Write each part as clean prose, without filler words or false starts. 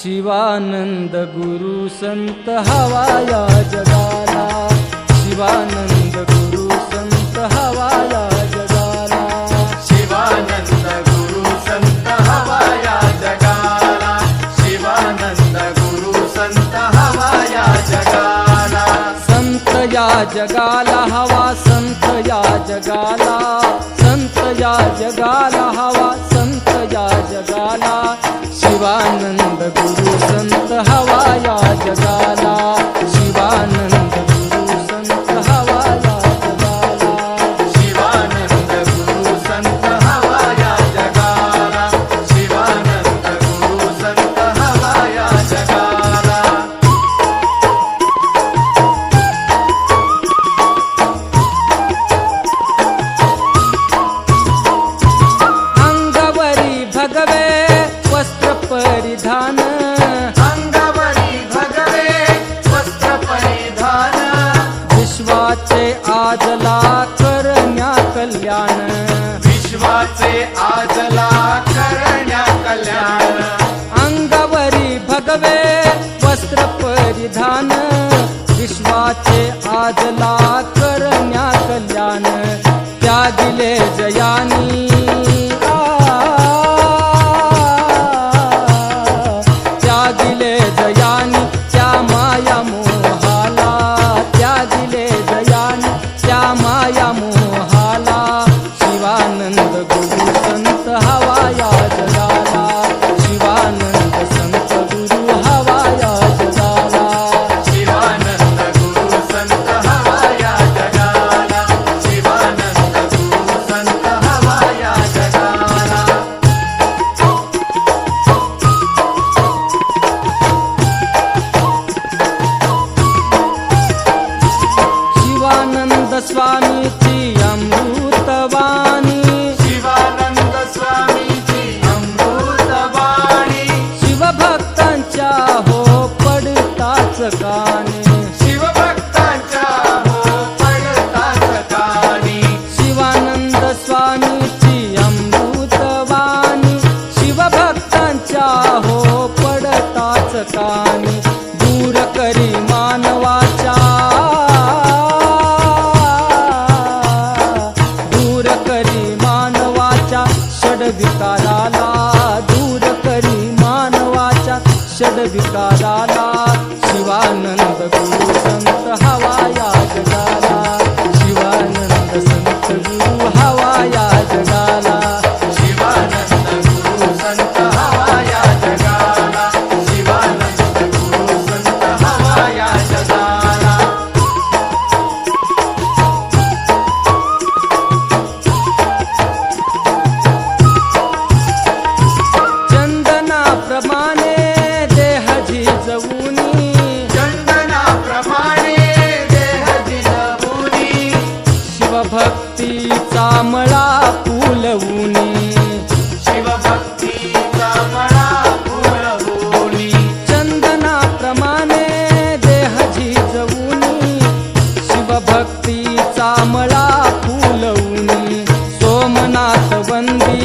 शिवानंद गुरु संत हवा या जगाला, शिवानंद गुरु संत हवा या जगाला, शिवानंद गुरु संत हवा या जगाला, शिवानंद गुरु संत हवा या जगाला, संत या जगाला हवा, संत या जगाला, संत या जगाला हवा, संत या जगाला, शिवानंद गुरु संत हवा या जगाला, शिवानंद गुरु संत हवा या जगाला, शिवानंद गुरु संत हवा या जगाला, शिवानंद गुरु संत हवा या जगाला, अंगवरी भगवे वस्त्र परिधान, अंगवरी भगवे वस्त्र परिधान, विश्वाचे आजला करण्या कल्याण, विश्वाचे आजला करण्या कल्याण, अंगवरी भगवे वस्त्र परिधान, विश्वाचे आजला करण्या कल्याण, त्यागिले जयानी त्यागिले जयानी त्या माया मोहाला, त्यागिले जयानी त्या माया मोहाला, शिवानंद गुरु संत हवा या जगाला, शिवानंद संत गुरु हवा या जगाला, शिवानंद गुरु संत हवा या जगाला, शिवानंद गुरु संत हवा या जगाला, शिवानंद स्वामीची अमृतवाणी, शिवानंद स्वामीची अमृतवाणी, शिवभक्तांच्या हो पडताच कानी, शिवभक्तांच्या हो पडताच कानी, शिवानंद स्वामीची अमृतवाणी, शिवभक्तांच्या हो पडताच कानी, दूर करी मानवाच्या दूर करी मानवाच्या षडविकाराला, दूर करी मानवाच्या षडविकाराला, शिवानंद गुरु संत हवा या जगाला, शिवानंद संत गुरु हवा या जगाला, शिवानंद गुरु संत हवा या जगाला, शिवानंद गुरु संत हवा या जगाला, चंदनाप्रमाणे देह झिजवूनी, चंदनाप्रमाणे देह जिजवूनी, शिवभक्तीचा मळा फुलवूनी, शिवभक्तीचा मळा फुलवूनी, चंदनाप्रमाणे देह झिजवूनी, शिवभक्तीचा मळा फुलवूनी, सोमनाथ वंदी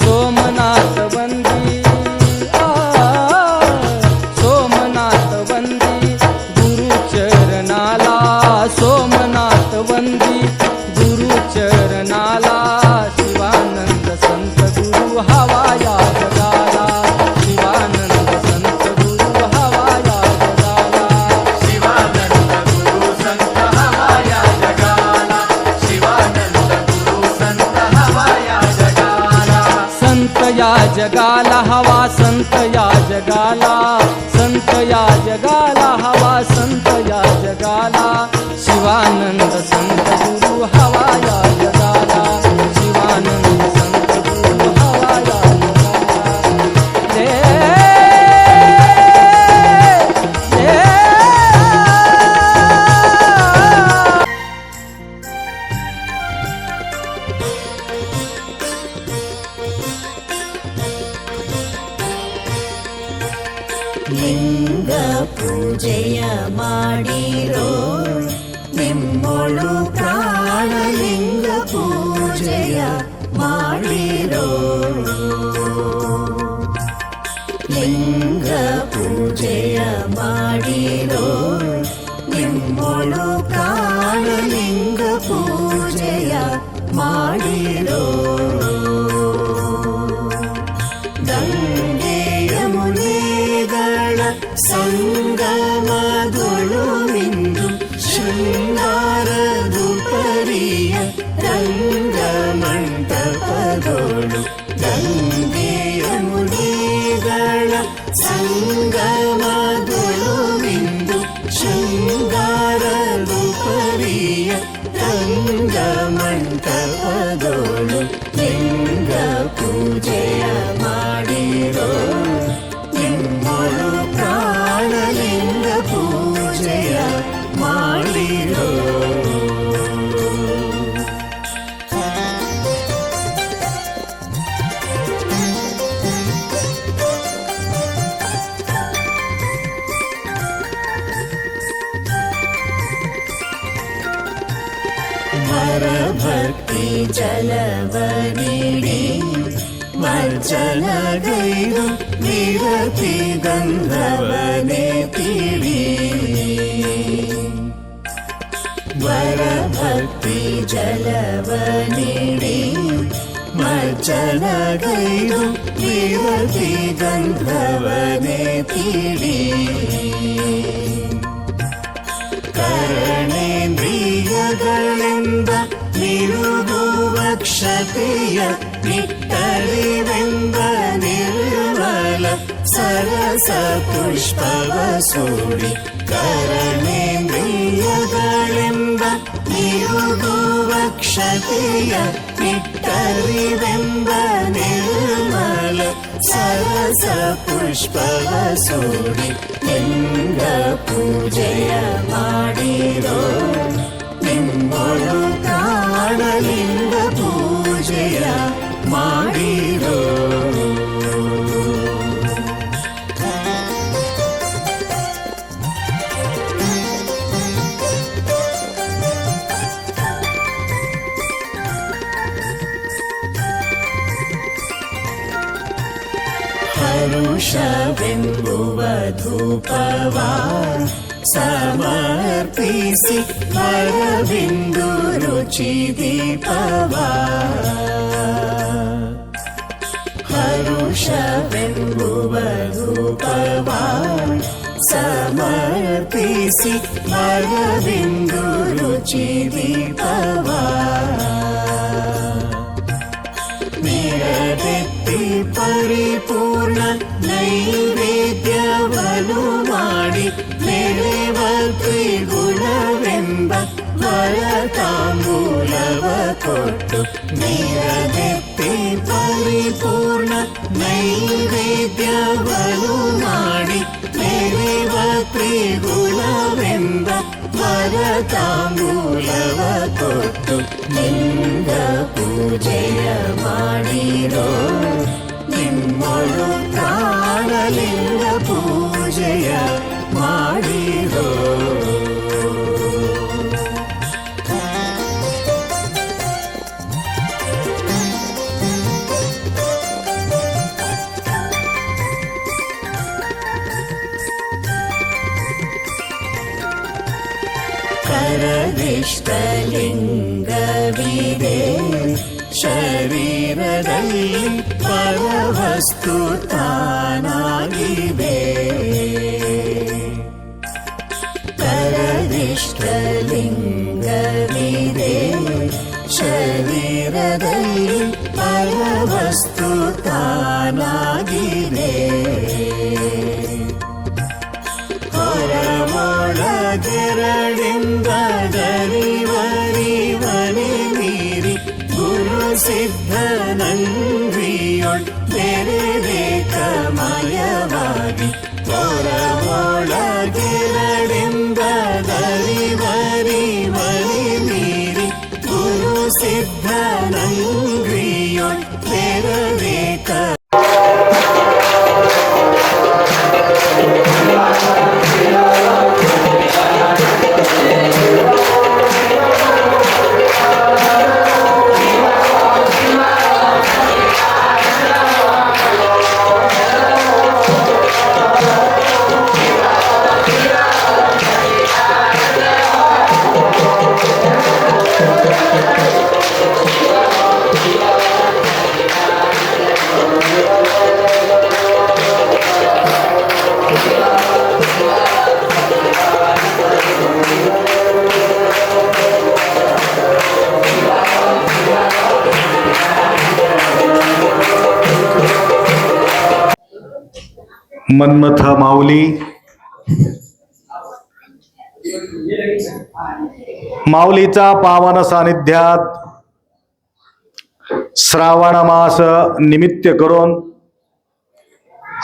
सोमनाथ वंदी सोमनाथ वंदी गुरुचरणाला, सोमनाथ वंदी गुरुचरणाला, शिवानंद संत गुरु हवा या जगाला, शिवानंद संत गुरु हवा या जगाला, शिवानंद गुरु संत हवा या जगाला, शिवानंद गुरु संत हवा या जगाला, संत या जगाला हवा, संत या जगाला, संत या जगाला हवा, संत या जगाला, शिवानंद संत गुरु हवा या जगाला, शिवानंद संत गुरु हवा या जगाला, लिंगपुरी ಪೂಜೆಯ ಮಾಡಿರೋ ನಿಮ್ಮೊಳು ಪ್ರಾಣಲಿಂಗ ಪೂಜೆಯ ಮಾಡಿರೋ ಲಿಂಗ ಪೂಜೆಯ ಮಾಡಿರೋ ನಿಮ್ಮೊಳು ಪ್ರಾಣಲಿಂಗ ಪೂಜೆಯ ಮಾಡಿರೋ ಗಂಗೆಯ ಮುನಿಗಳ ಸಂಗಮದೊಳು ಮಿಂದು ಶೃಂಗಾರದು ಪರಿಯ ರಂಗ ಮಂಟಪದೊಳು ಗಂಗೆಯ ಮುನಿಗಳ ಸಂಗಮದೊಳು ಮಿಂದು ಶೃಂಗಾರದು ಪರಿಯ ರಂಗ ಮಂಟಪದೊಳು ಲಿಂಗ ಪೂಜೆಯ ಮಾಡಿರೋ ನಿಮ್ಮೊಳು ಪ್ರಾಣಲಿಂಗ ಪೂಜೆಯ ಮಾಡಿರೋ ಭಕ್ತಿ ಜಲವ ನೀಡಿ ಮಜ್ಜನಗೈದು ವಿರತಿ ಗಂಧವನೆ ತೀಡಿ ಭಕ್ತಿ ಜಲವ ನೀಡಿ ಮಜ್ಜನಗೈದು ವಿರತಿ ಗಂಧವನೆ ತೀಡಿ ಕರ್ಣೇಂದ್ರಿಯಗಳೆಂಬ ನಿರುಗುವ ಕ್ಷತೆಯ ನಿಟ್ಟರಿವೆಂಬ ನಿರ್ಮಲ ಸರಸ ಪುಷ್ಪವ ಸೂಡಿ ಕರ್ಣೇಂದ್ರಿಯಗಳೆಂಬ ನಿರುಗುವ ಕ್ಷತೆಯ ನಿಟ್ಟರಿವೆಂಬ ನಿರ್ಮಲ ಸರಸ ಪುಷ್ಪವ ಸೂಡಿ ಲಿಂಗ ಪೂಜೆಯ ಮಾಡಿರೋ ನಿಮ್ಮೊಳು ಪ್ರಾಣಲಿಂಗ ಪೂಜೆಯ ಮಾಡಿರೋ ಹರುಷವೆಂಬುವ ಧೂಪವ ಸಮರ್ಪಿಸಿ ಹರವಿಂದು ರುಚಿ ದೀಪವ ಹರುಷವೆಂಬುವ ಧೂಪವ ಸಮರ್ಪಿಸಿ ಹರವಿಂದು ರುಚಿ ದೀಪವ ನಿರದೆತ್ತಿ ಪರಿಪೂರ್ಣ ನೈವೇದ್ಯವನು ಮಾಡಿ ಮೆರೆವ ತ್ರಿಗುಣವೆಂಬ ವರತಾಂಬೂಲವ ಕೊಟ್ಟು ನಿರದೆತ್ತಿ ಪರಿಪೂರ್ಣ ನೈವೇದ್ಯವನು ಮಾಡಿ ಮೆರೆವ ತ್ರಿಗುಣವೆಂಬ ವರತಾಂಬೂಲವ ಕೊಟ್ಟು ಲಿಂಗ ಪೂಜೆಯ ಮಾಡಿರೋ ನಿಮ್ಮೊಳು ಪ್ರಾಣಲಿಂಗ ಪೂಜೆಯ ಮಾಡಿರೋ ಕರದಿಷ್ಟಲಿಂಗವಿದೆ ಶರೀರದಲ್ಲಿ ಪರವಸ್ತು ತಾನಾಗಿದೆ ಕರದಿಷ್ಟಲಿಂಗವಿದೆ ಶರೀರದಲ್ಲಿ ಪರವಸ್ತು ತಾನಾಗಿದೆ ಹೊರವೊಳಗೆರಡೆಂಬ ದರಿವರಿವನೆ ಮೀರಿ ಗುರು ಸಿದ್ಧನಂದ್ರಿಯೊಳ್ ಬೆರೆದೆ ಕಮಯವಾಗಿ ಹೊರವೊಳಗೆರಡೆಂಬ ದರಿವರಿವನೆ ಮೀರಿ ಗುರು ಸಿದ್ಧನಂದ್ರಿಯೊಳ್ ಬೆರೆದೆ ಶ್ರೀ मन्मथ माऊली, माऊलीचा पावन सानिध्यात श्रावण मास निमित्त करून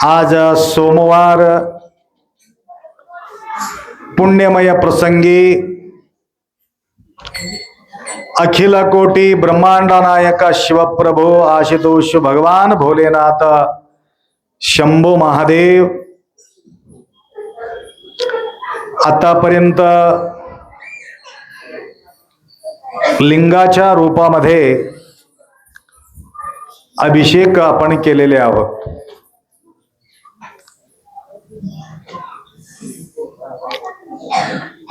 आज सोमवार पुण्यमय प्रसंगी अखिल कोटी ब्रह्मांड नायक शिवप्रभू आशुतोष भगवान भोलेनाथ शंभू महादेव आतापर्यंत लिंगाच्या रूपामध्ये अभिषेक आपण केलेले आहोत.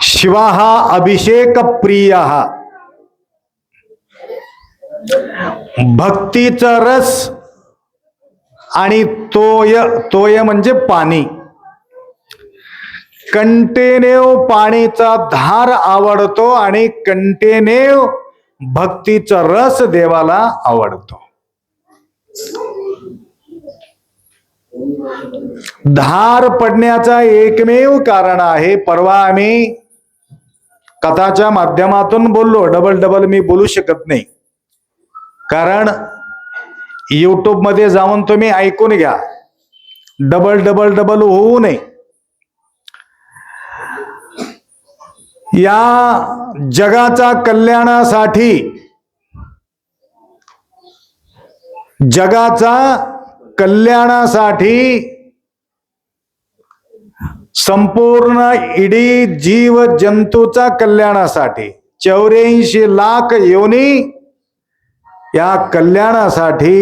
शिवा हा अभिषेक प्रिय, भक्तीचा रस आणि तोय म्हणजे पाणी, कंटिन्यू पाणीचा धार आवडतो आणि कंटिन्यू भक्तीचा रस देवाला आवडतो. धार पडण्याचा एकमेव कारण आहे, परवा आम्ही कथाच्या माध्यमातून बोललो, डबल मी बोलू शकत नाही, कारण युट्यूब मध्ये जाऊन तुम्ही ऐकून घ्या, डबल होऊ नये. या जगाचा कल्याणासाठी संपूर्ण इडी जीव जंतूचा कल्याणासाठी 84 लाख योनी, या कल्याणासाठी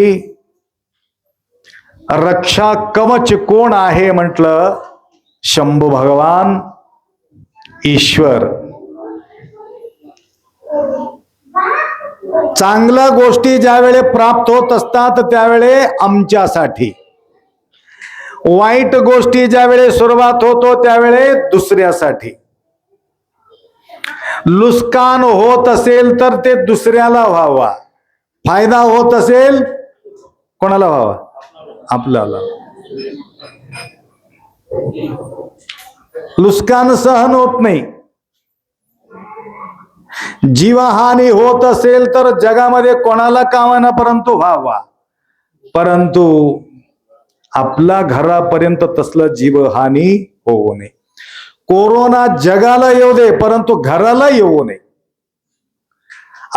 रक्षा कवच कोण आहे म्हटलं? शंभू भगवान ईश्वर. चांगल्या गोष्टी ज्यावेळे प्राप्त होत असतात त्यावेळे आमच्यासाठी, वाईट गोष्टी ज्यावेळे सुरुवात होतो त्यावेळे दुसऱ्यासाठी. नुकसान होत असेल तर ते दुसऱ्याला व्हावा, फायदा होत असेल कोणाला व्हावा? आपल्याला. नुकसान सहन होत नाही. जीवहानी होत असेल तर जगामध्ये कोणाला कामाना परंतु व्हावा, परंतु आपल्या घरापर्यंत तसलं जीवहानी होऊ नये. कोरोना जगाला येऊ दे परंतु घराला येऊ नये,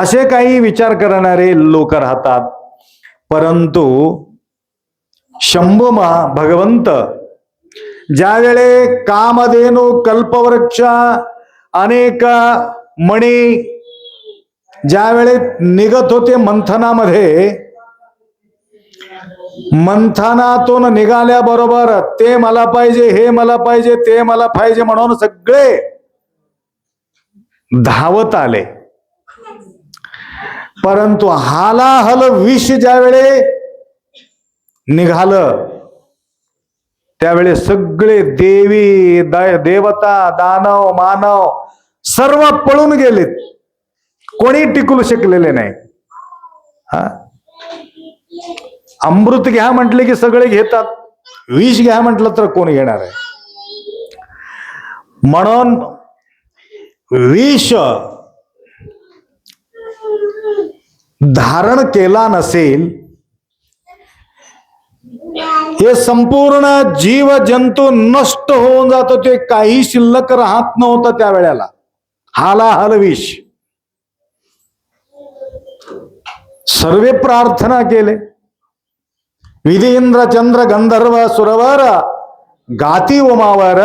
असे काही विचार करणारे लोक राहतात. परंतु शंभू भगवंत ज्यावेळे कामधेनु कल्पवृक्ष अनेक मणी ज्यावेळे निघत होते मंथनामध्ये, मंथनातून निघाल्याबरोबर ते मला पाहिजे, हे मला पाहिजे, ते मला पाहिजे म्हणून सगळे धावत आले. परंतु हालाहल विष ज्यावेळे निघालं त्यावेळे सगळे देवी देवता दानव मानव सर्व पळून गेलेत, कोणी टिकू शकलेले नाही. अमृत घ्या म्हटले की सगळे घेतात, विष घ्या म्हटलं तर कोण घेणार आहे? म्हणून विष धारण केला नसेल, हे संपूर्ण जीव जंतू नष्ट होऊन जातो, ते काही शिल्लक राहत नव्हतं त्यावेळेला. हालाहल विष. सर्वे प्रार्थना केले, विधी इंद्र चंद्र गंधर्व सुरवर गाती उमावर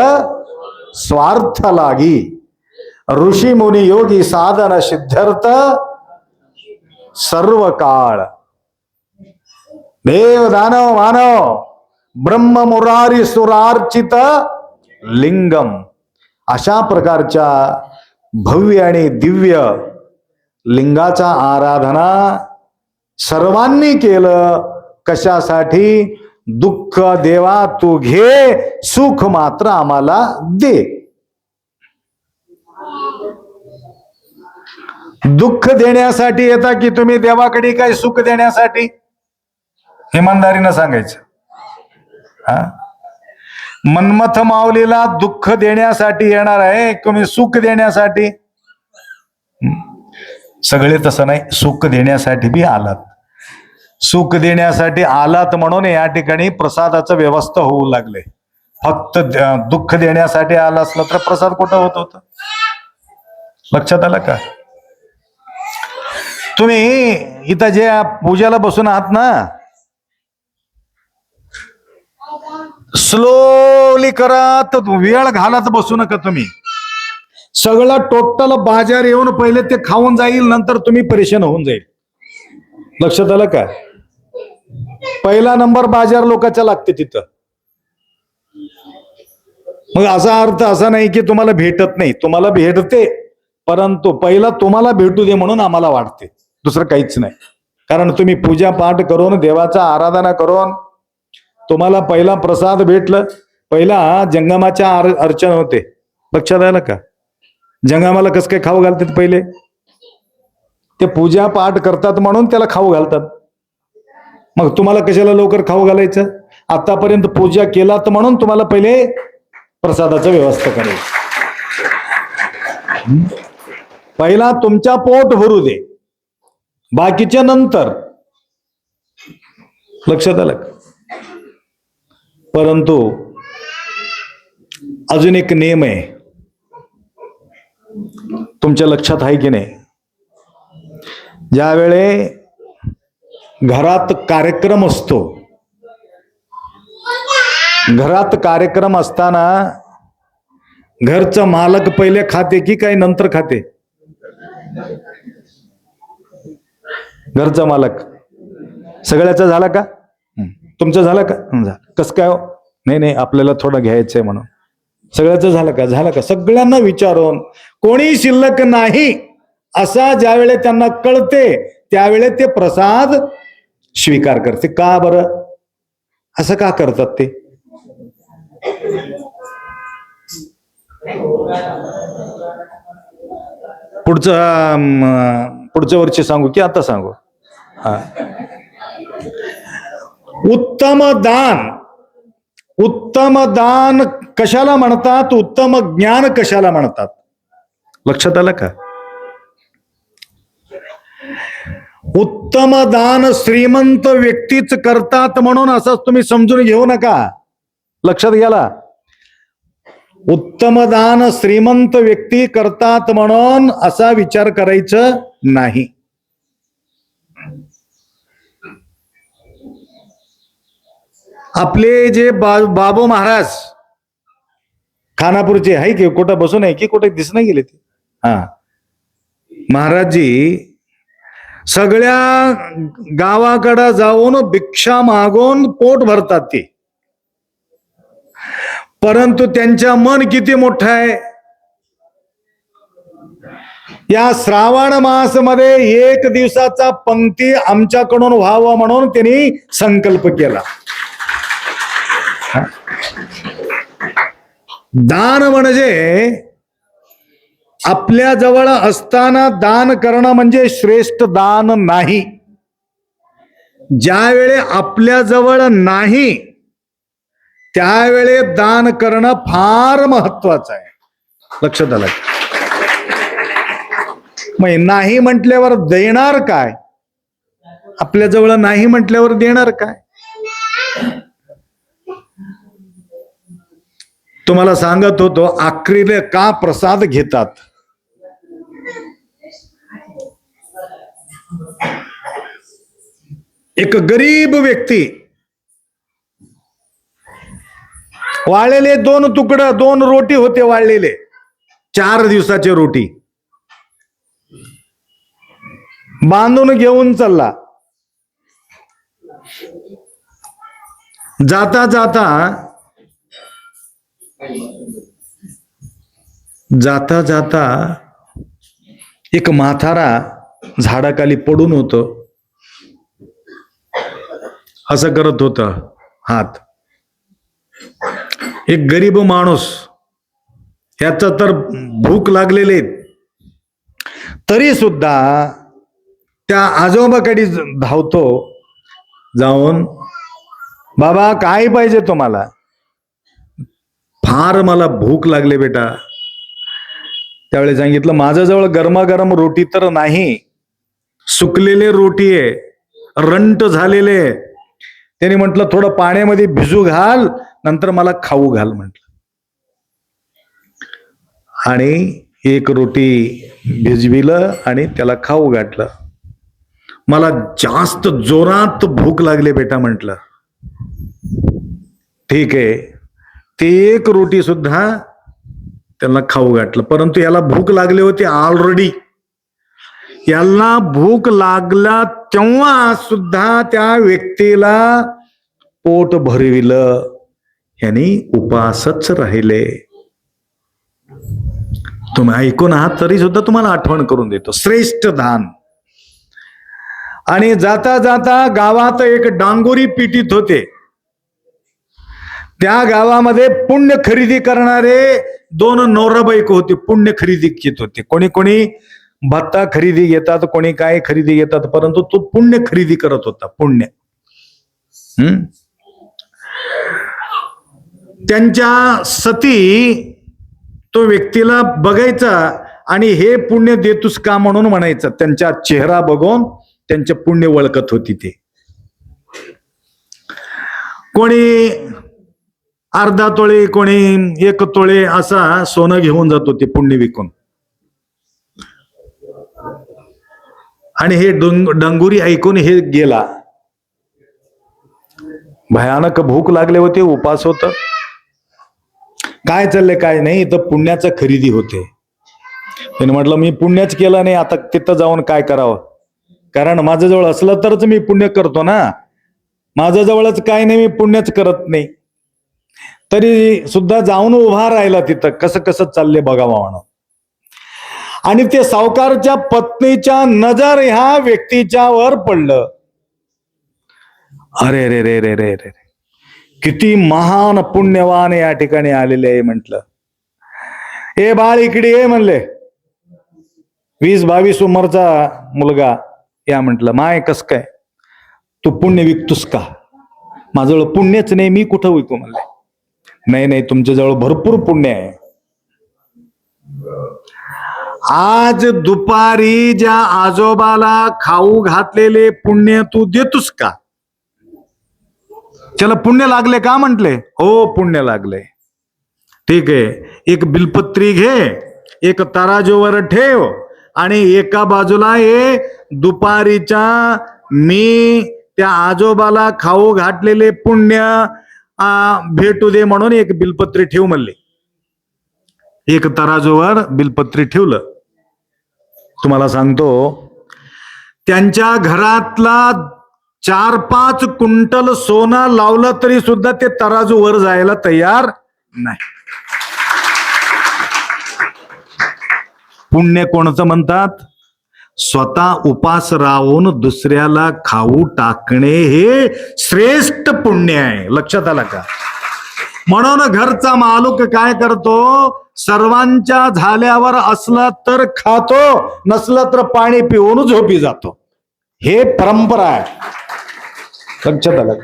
स्वार्थ लागी, ऋषी मुनी योगी साधन सिद्ध्यर्थ सर्व काळ. देव दानव मानव ब्रह्म मुरारी सुरार्चित लिंगम, अशा प्रकारच्या भव्य आणि दिव्य लिंगाचा आराधना सर्वांनी केलं. कशासाठी? दुःख देवा तू घे, सुख मात्र आम्हाला दे. दुःख देण्यासाठी येता की तुम्ही देवाकडे काय सुख देण्यासाठी? इमानदारीनं सांगायचं. मन्मथ माऊलीला दुःख देण्यासाठी येणार आहे तुम्ही सुख देण्यासाठी? सगळे तसं नाही, सुख देण्यासाठी बी आलात. सुख देण्यासाठी आलात म्हणून या ठिकाणी प्रसादाचं व्यवस्था होऊ लागले. फक्त दुःख देण्यासाठी आला असलं तर प्रसाद कुठं होत होता? लक्षात आलं का? तुम्ही इथं जे पूजेला बसून आहात ना, स्लोली करा, तर वेळ घालत बसू नका तुम्ही. सगळं टोटल बाजार येऊन पहिले ते खाऊन जाईल, नंतर तुम्ही परेशान होऊन जाईल. लक्षात आलं का? पहिला नंबर बाजार लोकांचा लागते तिथं. मग असा अर्थ असा नाही की तुम्हाला भेटत नाही, तुम्हाला भेटते, परंतु पहिला तुम्हाला भेटू दे म्हणून आम्हाला वाटते, दुसरं काहीच नाही. कारण तुम्ही पूजा पाठ करून देवाचा आराधना करून तुम्हाला पहिला प्रसाद भेटलं. पहिला जंगमाच्या अर्चन होते. लक्षात आलं का? जंगमाला कसं काय खाऊ घालतात? पहिले ते पूजा पाठ करतात म्हणून त्याला खाऊ घालतात. मग तुम्हाला कशाला लवकर खाऊ घालायचं? आतापर्यंत पूजा केलात म्हणून तुम्हाला पहिले प्रसादाचं व्यवस्था करायची. पहिला तुमच्या पोट भरू दे, बाकीच्या नंतर. लक्षात आलं का? परंतु अजून एक नियम आहे, तुमच्या लक्षात आहे की नाही? ज्यावेळे घरात कार्यक्रम असतो, घरात कार्यक्रम असताना घरचं मालक पहिले खाते की काय नंतर खाते? घरचा मालक. सगळ्याचा झाला का? तुमचं झालं का? झालं. कसं काय हो? नाही, आपल्याला थोडं घ्यायचंय म्हणून. सगळ्याचं झालं का? झालं का? सगळ्यांना विचारून कोणी शिल्लक नाही असा ज्यावेळे त्यांना कळते त्यावेळे ते प्रसाद स्वीकार करते. का बरं असं का करतात ते? पुढच्या वर्षी सांगू की आता सांगू? उत्तम दान कशाला म्हणतात? उत्तम ज्ञान कशाला म्हणतात? लक्षात आलं का? उत्तम दान श्रीमंत व्यक्तीच करतात म्हणून असंच तुम्ही समजून घेऊ नका. लक्षात घ्याला. उत्तम दान श्रीमंत व्यक्ती करतात म्हणून असा विचार करायचं नाही. आपले जे बाबू महाराज खानापूरचे आहे की कुठं बसून आहे की कुठे दिस नाही गेले ते? महाराजजी सगळ्या गावाकडे जाऊन भिक्षा मागून पोट भरतात ते. परंतु त्यांच्या मन किती मोठं आहे. या श्रावण मास मध्ये 1 दिवसाचा पंक्ती आमच्याकडून व्हावं म्हणून त्यांनी संकल्प केला. दान म्हणजे आपल्या जवळ असताना दान करणं म्हणजे श्रेष्ठ दान नाही. ज्यावेळे आपल्या जवळ नाही त्यावेळे दान करणं फार महत्वाचं आहे. लक्षात आलं? मग नाही म्हटल्यावर देणार काय? आपल्या जवळ नाही म्हटल्यावर देणार काय? तुम्हाला सांगत होतो आखरीले का प्रसाद घेतात. एक गरीब व्यक्ती वाळलेले 2 तुकडं 2 रोटी होते वाळलेले 4 दिवसाचे रोटी बांधून घेऊन चालला. जाता जाता एक म्हातारा झाडाखाली पडून होतो. असं करत होता हात. एक गरीब माणूस याचा तर भूक लागलेले तरी सुद्धा त्या आजोबाकडे धावतो. जाऊन बाबा काय पाहिजे तुम्हाला? फार मला भूक लागली बेटा. त्यावेळी सांगितलं माझ्याजवळ गरमागरम रोटी तर नाही, सुकलेले रोटी आहे, रंट झालेले. त्याने म्हटलं थोडं पाण्यामध्ये भिजू घाल, नंतर मला खाऊ घाल म्हटलं. आणि एक रोटी भिजविलं आणि त्याला खाऊ घातलं. मला जास्त जोरात भूक लागली बेटा म्हटलं. ठीक आहे, ती एक रोटी सुद्धा त्यांना खाऊ घातलं. परंतु याला भूक लागली होती ऑलरेडी. याला भूक लागला तेव्हा सुद्धा त्या व्यक्तीला पोट भरविलं. यांनी उपासच राहिले. तुम्ही ऐकून आहात तरी सुद्धा तुम्हाला आठवण करून देतो. श्रेष्ठ दान. आणि जाता जाता गावात एक डांगोरी पिटीत होते. त्या गावामध्ये पुण्य खरेदी करणारे 2 नवराबायको होते. पुण्य खरेदी घेत होते. कोणी कोणी भत्ता खरेदी घेतात, कोणी काय खरेदी घेतात, परंतु तो पुण्य खरेदी करत होता. पुण्य. त्यांच्या सती तो व्यक्तीला बघायचा आणि हे पुण्य देतोस का म्हणून म्हणायचं. त्यांच्या चेहरा बघून त्यांचे पुण्य ओळखत होती. ते कोणी अर्धा तोळे, कोणी 1 तोळे असा सोनं घेऊन जात होते पुण्य विकून. आणि हे डंगुरी ऐकून हे गेला. भयानक भूक लागले होते, उपास होत. काय चाललंय काय नाही, तर पुण्याचं खरेदी होते. त्याने म्हटलं मी पुण्यच केलं नाही, आता तिथं जाऊन काय करावं, कारण माझ्याजवळ असलं तरच मी पुण्य करतो ना. माझ्याजवळच काय नाही, मी पुण्यच करत नाही. तरी सुद्धा जाऊन उभा राहिला तिथं, कसं कसं चाललंय बघावं म्हणून. आणि ते सावकारच्या पत्नीच्या नजर ह्या व्यक्तीच्या वर पडलं. अरे रे रे रे रे रे, किती महान पुण्यवान या ठिकाणी आलेले आहे म्हटलं. हे बाळ इकडे ये म्हणले. 20-22 उमरचा मुलगा या म्हटलं. माय कस काय तू पुण्य विकतोस का? माझ्याजवळ पुण्यच नाही, मी कुठं विकू म्हणले. नाही नाही, तुमच्याजवळ भरपूर पुण्य आहे. आज दुपारी ज्या आजोबाला खाऊ घातलेले पुण्य तू देतोस का? त्याला पुण्य लागले का म्हटले. हो पुण्य लागले. ठीक आहे, एक बिलपत्री घे, एक तराजूवर ठेव आणि एका बाजूला हे दुपारीच्या मी त्या आजोबाला खाऊ घातलेले पुण्य भेटू दे म्हणून एक बिलपत्री ठेव म्हणले. एक तराजूवर बिलपत्री ठेवलं. तुम्हाला सांगतो, त्यांच्या घरातला 4-5 क्विंटल सोनं लावलं तरी सुद्धा ते तराजू वर जायला तयार नाही. पुण्य कोणचं म्हणतात? स्वतः उपास राहून दुसऱ्याला खाऊ टाकणे हे श्रेष्ठ पुण्य आहे. लक्षात आलं का? म्हणून घरचा मालूक काय करतो, सर्वांच्या झाल्यावर असला तर खातो, नसलं तर पाणी पिऊन झोपी जातो. हे परंपरा आहे. लक्षात आलं?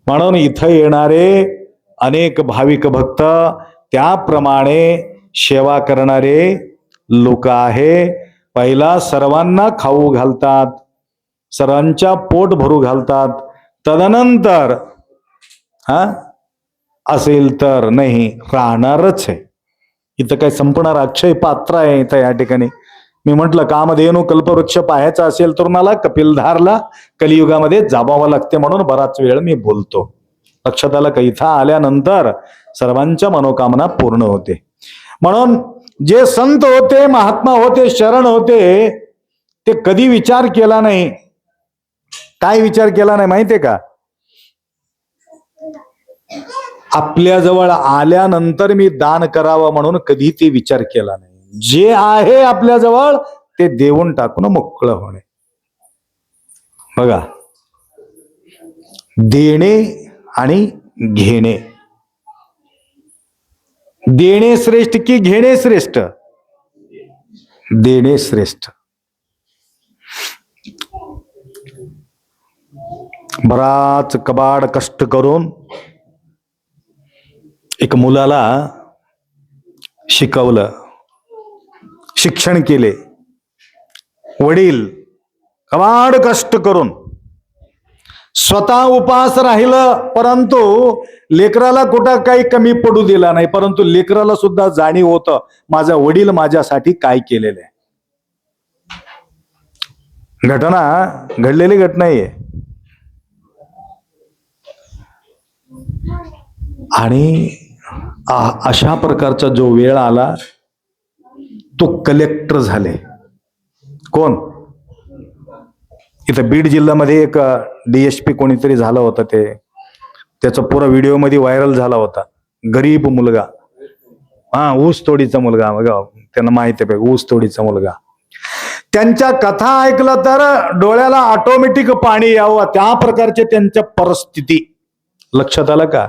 म्हणून इथं येणारे अनेक भाविक भक्त त्याप्रमाणे सेवा करणारे लोक आहे. पहिला सर्वांना खाऊ घालतात, सर्वांच्या पोट भरू घालतात, तदनंतर असेल तर नाही राहणारच आहे. इथं काय संपणार अक्षय पात्र आहे इथं या ठिकाणी. मी म्हटलं कामधेनू कल्पवृक्ष पाहायचा असेल तर मला कपिलधारला कलियुगामध्ये जाबावं लागते म्हणून बराच वेळ मी बोलतो. लक्षात आलं का? इथं आल्यानंतर सर्वांच्या मनोकामना पूर्ण होते. म्हणून जे संत होते, महात्मा होते, शरण होते, ते कधी विचार केला नाही. काय विचार केला नाही माहितीये का? आपल्या जवळ आल्यानंतर मी दान करावं म्हणून कधी ते विचार केला नाही. जे आहे आपल्या जवळ ते देऊन टाकून मोकळं होणे. बघा, देणे आणि घेणे. देणे श्रेष्ठ की घेणे श्रेष्ठ? देणे श्रेष्ठ. बराच कबाड कष्ट करून एक मुलाला शिकवलं, शिक्षण केले, वडील कमाड कष्ट करून स्वतः उपास राहिलं, परंतु लेकराला कुठं काही कमी पडू दिला नाही. परंतु लेकराला सुद्धा जाणीव होतं माझा वडील माझ्यासाठी काय केलेलं आहे. घटना घडलेली घटना आहे. आणि अशा प्रकारचा जो वेळ आला तो कलेक्टर झाले. कोण? इथं बीड जिल्ह्यामध्ये एक DSP कोणीतरी झालं होतं, त्याचा पुरा व्हिडिओ मध्ये व्हायरल झाला होता. गरीब मुलगा, ऊस तोडीचा मुलगा, त्यांना माहिती आहे ऊस तोडीचा मुलगा. त्यांच्या कथा ऐकलं तर डोळ्याला ऑटोमॅटिक पाणी यावं, त्या प्रकारचे त्यांच्या परिस्थिती. लक्षात आलं का?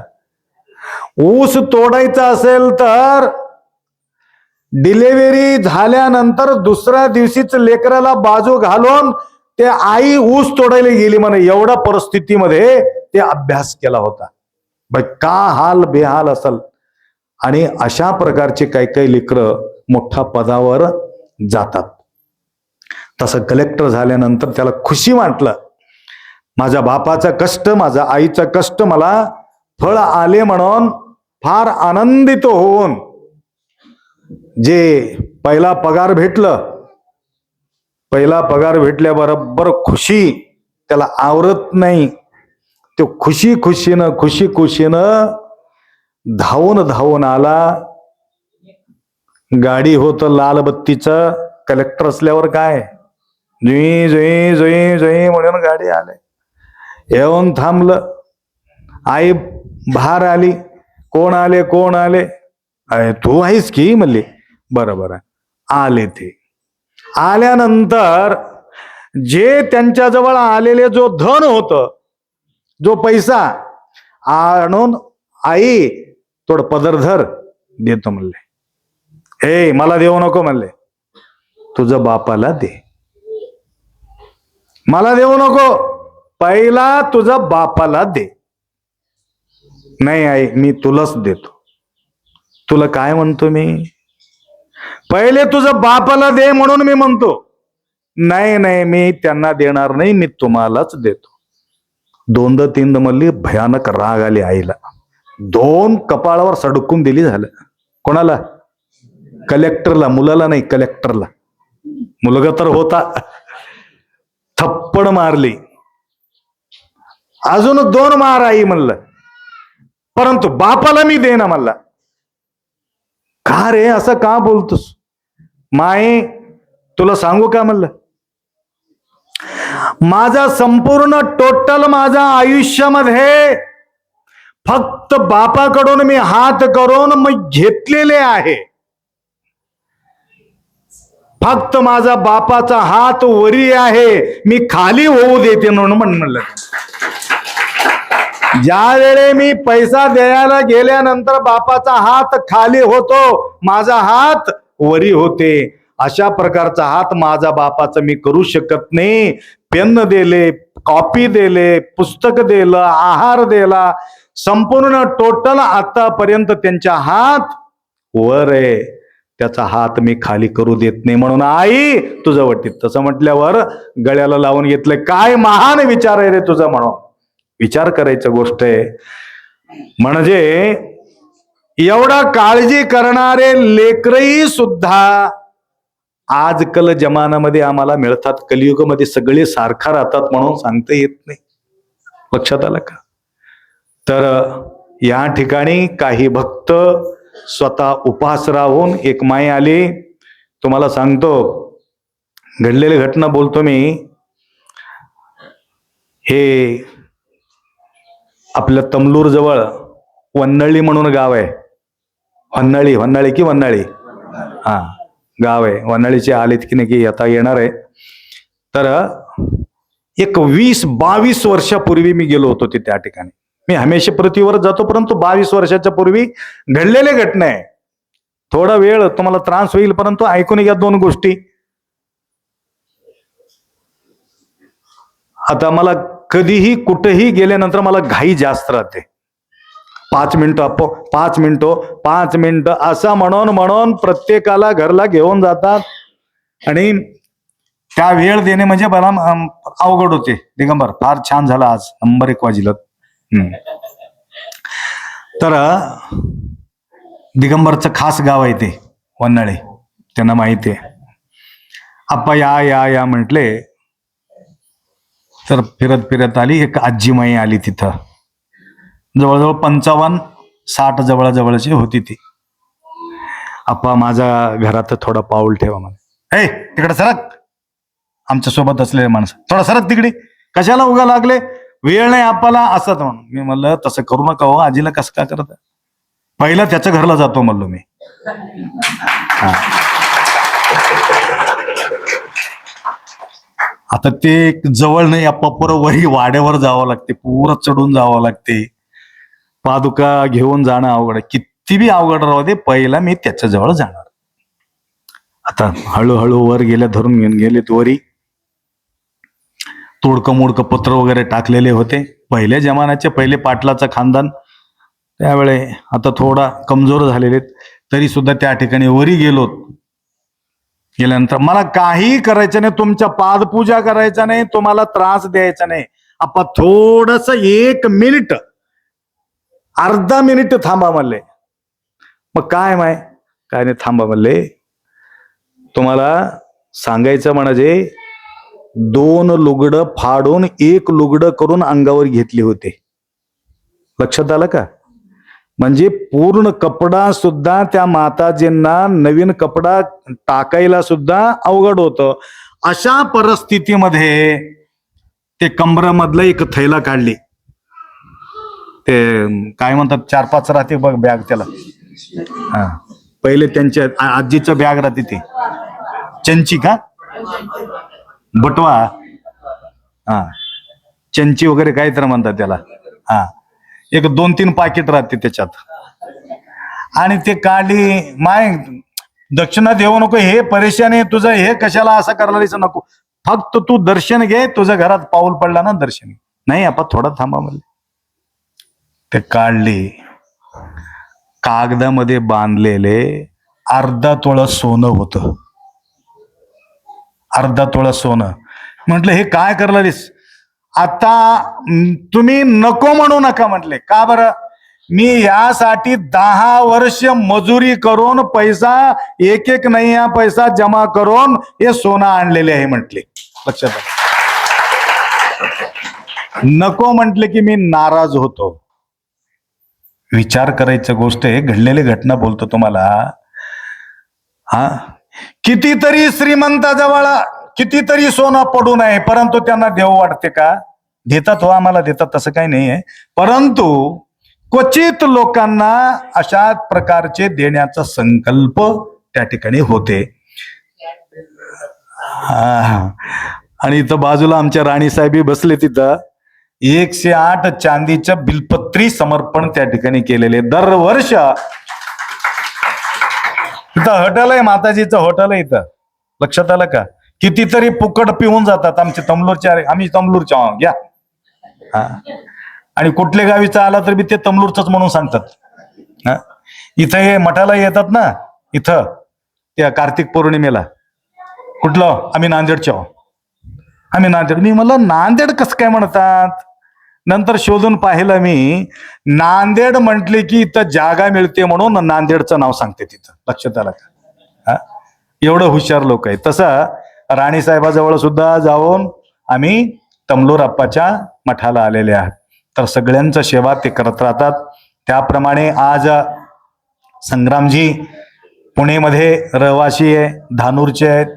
ऊस तोडायचा असेल तर डिलिव्हरी झाल्यानंतर दुसऱ्या दिवशीच लेकराला बाजू घालून ते आई ऊस तोडायला गेली म्हणे. एवढ्या परिस्थितीमध्ये ते अभ्यास केला होता. का हाल बेहाल असल. आणि अशा प्रकारचे काही काही लेकरं मोठ्या पदावर जातात. तसं कलेक्टर झाल्यानंतर त्याला खुशी वाटलं, माझ्या बापाचं कष्ट, माझ्या आईचं कष्ट मला फळ आले म्हणून फार आनंदित होऊन जे पहिला पगार भेटल्याबरोबर खुशी त्याला आवरत नाही. तो खुशी खुशीनं धावून आला. गाडी होत लाल बत्तीचं. कलेक्टर असल्यावर काय जुई जुई जुई जुई म्हणून गाडी आले, येऊन थांबलं. आई बाहेर आली. कोण आले? तू आहेस की म्हणली. बरं आले. ते आल्यानंतर जे त्यांच्याजवळ आलेले जो धन होत, जो पैसा आणून आई थोडं पदर धर देतो म्हणले. हे मला देऊ नको म्हणले, तुझ्या बापाला दे. मला देऊ नको, पहिला तुझ्या बापाला दे. नाही आई मी तुलाच देतो. तुला काय म्हणतो मी? पहिले तुझ्या बापाला दे म्हणून मी म्हणतो. नाही मी त्यांना देणार नाही, मी तुम्हालाच देतो. दोनदा तीनदा म्हणली. भयानक राग आली आईला. 2 कपाळावर सडकून दिली. झालं. कोणाला? कलेक्टरला. मुलाला नाही, कलेक्टरला. मुलगा तर होता. थप्पड मारली. अजून 2 मार आई म्हणलं, परंतु बापाला मी देना म्हणला. का रे असं का बोलतोस? माय तुला सांगू का म्हणलं, माझा संपूर्ण टोटल माझ्या आयुष्यामध्ये फक्त बापाकडून मी हात करून मी घेतलेले आहे. फक्त माझा बापाचा हात वरी आहे, मी खाली होऊ देते म्हणून म्हणलं. ज्या वेळे मी पैसा द्यायला गेल्यानंतर बापाचा हात खाली होतो, माझा हात वरी होते. अशा प्रकारचा हात माझा बापाचा मी करू शकत नाही. पेन दिले, कॉपी दिले, पुस्तक दिलं, आहार दिला, संपूर्ण टोटल आतापर्यंत त्यांचा हात वर आहे. त्याचा हात मी खाली करू देत नाही. म्हणून आई तुझं वटीत. तसं म्हटल्यावर गळ्याला लावून घेतलं. काय महान विचार आहे रे तुझा म्हणून. विचार करायची गोष्ट आहे. म्हणजे एवढा काळजी करणारे लेकरही सुद्धा आजकाल जमान्यामध्ये आम्हाला मिळतात. कलियुगामध्ये सगळे सारखा राहतात म्हणून सांगता येत नाही. लक्षात आलं का? तर या ठिकाणी काही भक्त स्वतः उपास राहून एक माई आली. तुम्हाला सांगतो घडलेली घटना बोलतो मी. हे आपल्या तमलूर जवळ वन्नळी म्हणून गाव आहे. वन्नळी की वन्नाळी, गाव आहे. वन्नाळीचे आलेत की नाही आता येणार आहे. तर एक 20-22 वर्षापूर्वी मी गेलो होतो त्या ठिकाणी. मी हमेशा पृथ्वीवर जातो, परंतु 22 वर्षाच्या पूर्वी घडलेले घटना आहे. थोडा वेळ तुम्हाला त्रास होईल, परंतु ऐकून घ्या 2 गोष्टी. आता मला कधीही कुठेही गेल्यानंतर मला घाई जास्त राहते. 5 मिनिटं 5 मिनिटं असं म्हणून म्हणून प्रत्येकाला घरला घेऊन जातात. आणि त्या वेळ देणे म्हणजे मला अवघड होते. दिगंबर फार छान झालं आज, नंबर 1 वाजिलं. तर दिगंबरचं खास गाव आहे ते वन्हाळे, त्यांना माहिती आहे. आप्पा या या या म्हटले तर फिरत फिरत आली एक आजीमाई आली तिथं. जवळजवळ 55-60 जवळजवळची होती ती. आप्पा माझा घरात थोडा पाऊल ठेवा म्हणे. हे तिकडे सरक, आमच्या सोबत असलेले माणसं थोडा सरक तिकडे, कशाला उगा लागले, वेळ नाही आप्पाला असं. म्हणून मी म्हणलं तसं करू नका हो, आजीला कसं काय करत, पहिला त्याच्या घरला जातो म्हणलो मी. आता ते जवळ नाही आप्पा, पुरं वरी वाड्यावर जावं लागते, पुरं चढून जावं लागते, पादुका घेऊन जाणं अवघड आहे. किती बी अवघड राहू दे, पहिला मी त्याच्या जवळ जाणार. आता हळूहळू वर गेल्या, धरून घेऊन गेलेत वरी. तोडकं मोडकं पत्र वगैरे टाकलेले होते. पहिल्या जमान्याचे पहिले पाटलाचं खानदान त्यावेळे आता थोडा कमजोर झालेले, तरी सुद्धा त्या ठिकाणी वरी गेलो. गेल्यानंतर मला काही करायचं नाही, तुमच्या पादपूजा करायचा नाही, तुम्हाला त्रास द्यायचा नाही. आपण थोडस 1 मिनिट अर्धा मिनिट थांबा म्हणले. मग काय माय काय नाही, थांबा म्हणले. तुम्हाला सांगायचं म्हणजे 2 लुगडं फाडून 1 लुगडं करून अंगावर घेतले होते. लक्षात आलं का? म्हणजे पूर्ण कपडा सुद्धा त्या माताजींना नवीन कपडा टाकायला सुद्धा अवघड होतं. अशा परिस्थितीमध्ये ते कमरामधलं एक थैला काढली, ते काय म्हणतात 4-5 राहते बघ बॅग त्याला. हा पहिले त्यांच्या आजीचं बॅग राहते ते चंची का बटवा, हा चंची वगैरे काय तर म्हणतात त्याला. हा एक 2-3 पाकिट राहते त्याच्यात. आणि ते काढली. माय दक्षिणा देऊ नको, हे परेशान आहे तुझं, हे कशाला असं करायला नको, फक्त तू दर्शन घे, तुझ्या घरात पाऊल पडला ना दर्शन घे. नाही आपण थोडा थांबा म्हणले. ते काढली, कागदामध्ये बांधलेले अर्धा तोळा सोनं होतं. अर्धा तोळा सोनं. म्हटलं हे काय करलास? आता तुम्ही नको म्हणू नका म्हटले. का बरं? मी यासाठी 10 वर्ष मजुरी करून पैसा एक नाही हा पैसा जमा करून हे सोनं आणलेले आहे म्हटले. लक्षात आलं? नको म्हटले की मी नाराज होतो. विचार करायचं गोष्ट आहे, घडलेली घटना बोलतो तुम्हाला. हा कितीतरी श्रीमंताजवळ कितीतरी सोनं पडू नये, परंतु त्यांना देव वाटते का? देतात हो, आम्हाला देतात, तसं काही नाही आहे. परंतु क्वचित लोकांना अशा प्रकारचे देण्याचा संकल्प त्या ठिकाणी होते. आणि इथं बाजूला आमच्या राणीसाहेबी बसले, तिथं 108 चांदीचं बिलपत्री समर्पण त्या ठिकाणी केलेले. दरवर्ष इथं हॉटेल आहे, माताजीचं हॉटेल आहे इथं. लक्षात आलं का? कितीतरी फुकट पिऊन जातात आमचे तमलूरच्या, आम्ही तमलूरच्या घ्या. आणि कुठल्या गावीचा आला तर बी ते तमलूरच म्हणून सांगतात. इथं हे मठाला येतात ना, इथं त्या कार्तिक पौर्णिमेला. कुठलं? आम्ही नांदेडच्या. आम्ही नांदेड. मी म्हणलं नांदेड कसं काय म्हणतात? नंतर शोधून पाहिलं मी, नांदेड म्हटले की इथं जागा मिळते म्हणून नांदेडचं नाव सांगते तिथं. लक्षात आलं का? एवढं हुशार लोक आहे. तसं राणीसाहेबाजवळ सुद्धा जाऊन आम्ही तमलूर अप्पाच्या मठाला आलेले आहात. तर सगळ्यांचं सेवा ते करत राहतात. त्याप्रमाणे आज संग्रामजी पुणेमध्ये रहिवासी आहे, धानूरचे आहेत.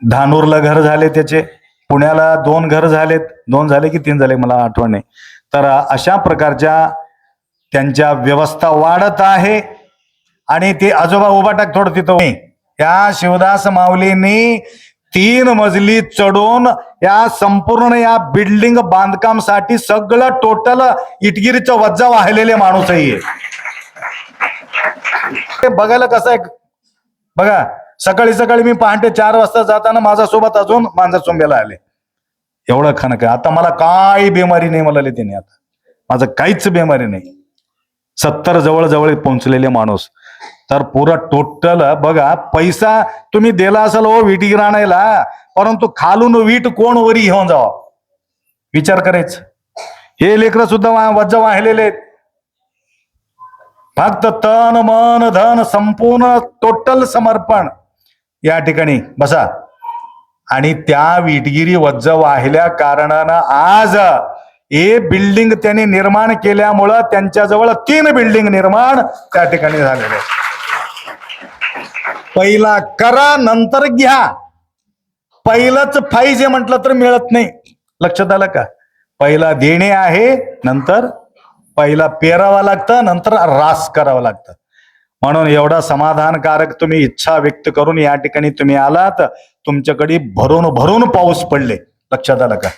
धानूरला घर झाले त्याचे, पुण्याला 2 घर झालेत, 2 झाले की 3 झाले मला आठवण नाही. तर अशा प्रकारच्या त्यांच्या व्यवस्था वाढत आहे. आणि ते आजोबा उभा टाक थोडं तिथं. या शिवदास माऊलींनी 3 मजली चढून या संपूर्ण या बिल्डिंग बांधकामसाठी सगळं टोटल इटगिरीचं वज्जा वाहिलेले माणूस आहे. बघायला कसं आहे बघा. सकाळी सकाळी मी पहाटे 4 वाजता जाताना माझ्यासोबत अजून मांजर चोंब्याला आले. एवढं खाणं काय. आता मला काही बिमारी नाही म्हणाले त्याने. आता माझं काहीच बेमारी नाही. 70 जवळ पोहोचलेले माणूस. तर पुरा टोटल बघा, पैसा तुम्ही दिला असाल हो विटी आणायला, परंतु खालून वीट कोण वरी घेऊन जावा विचार करायचं. हे लेकरं सुद्धा वज्ज वाहिलेले आहेत. फक्त तन मन धन संपूर्ण टोटल समर्पण या ठिकाणी बसा. आणि त्या विटगिरी वज्ज वाहिल्या कारणानं आज हे बिल्डिंग त्यांनी निर्माण केल्यामुळं त्यांच्याजवळ 3 बिल्डिंग निर्माण त्या ठिकाणी झालेले. पहिला करा नंतर घ्या. पहिलंच पाहिजे म्हटलं तर मिळत नाही. लक्षात आलं का? पहिला देणे आहे, नंतर पहिला पेरावं लागतं, नंतर रास करावं लागतं. म्हणून एवढा समाधानकारक तुम्ही इच्छा व्यक्त करून या ठिकाणी तुम्ही आलात. तुमच्याकडे भरून भरून पाऊस पडले. लक्षात आलं का?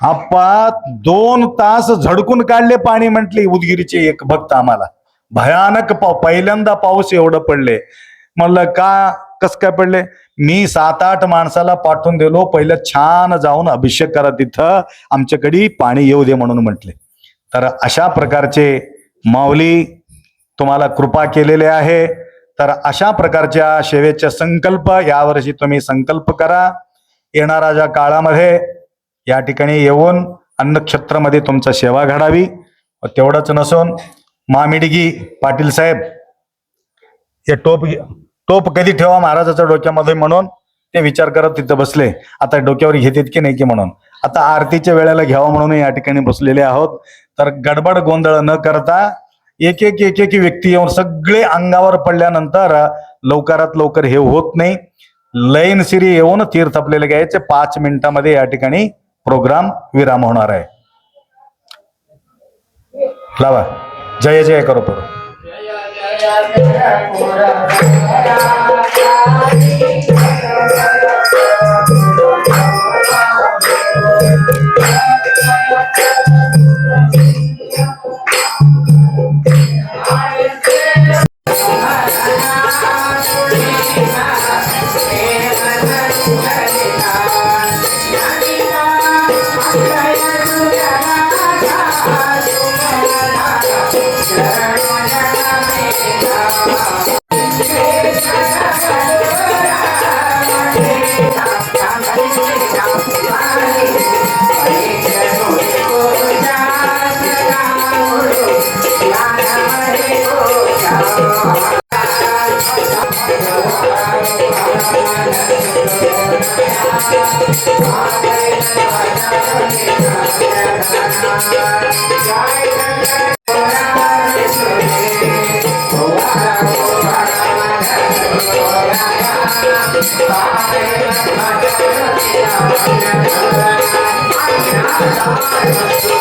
आप्पा 2 तास झडकून काढले पाणी म्हटली उदगीरचे एक भक्त आम्हाला. भयानक पहिल्यांदा पाऊस एवढं पडले. म्हणलं कस काय पडले? मी 7-8 माणसाला पाठवून दिलो, पहिलं छान जाऊन अभिषेक करा तिथं, आमच्याकडे पाणी येऊ दे म्हणून म्हटले. तर अशा प्रकारचे माऊली तुम्हाला कृपा केलेले आहे. तर अशा प्रकारच्या सेवेचे संकल्प यावर्षी तुम्ही संकल्प करा. येणाऱ्या ज्या काळामध्ये या ठिकाणी येऊन अन्नक्षेत्रामध्ये तुमचा सेवा घडावी. तेवढंच नसून मामिडगी पाटील साहेब हे टोप कधी ठेवा महाराजाच्या डोक्यामध्ये म्हणून ते विचार करत तिथं बसले. आता डोक्यावर घेतात की नाही की म्हणून आता आरतीच्या वेळेला घ्यावं म्हणून या ठिकाणी बसलेले आहोत. तर गडबड गोंधळ न करता एक एक व्यक्ती येऊन सगळे अंगावर पडल्यानंतर लवकरात लवकर हे होत नाही. लैन सिरी येऊन तीर्थ आपल्याला घ्यायचे. 5 मिनिटांमध्ये या ठिकाणी प्रोग्राम विराम होणार आहे. लावा जय जय करो करो. Thank you.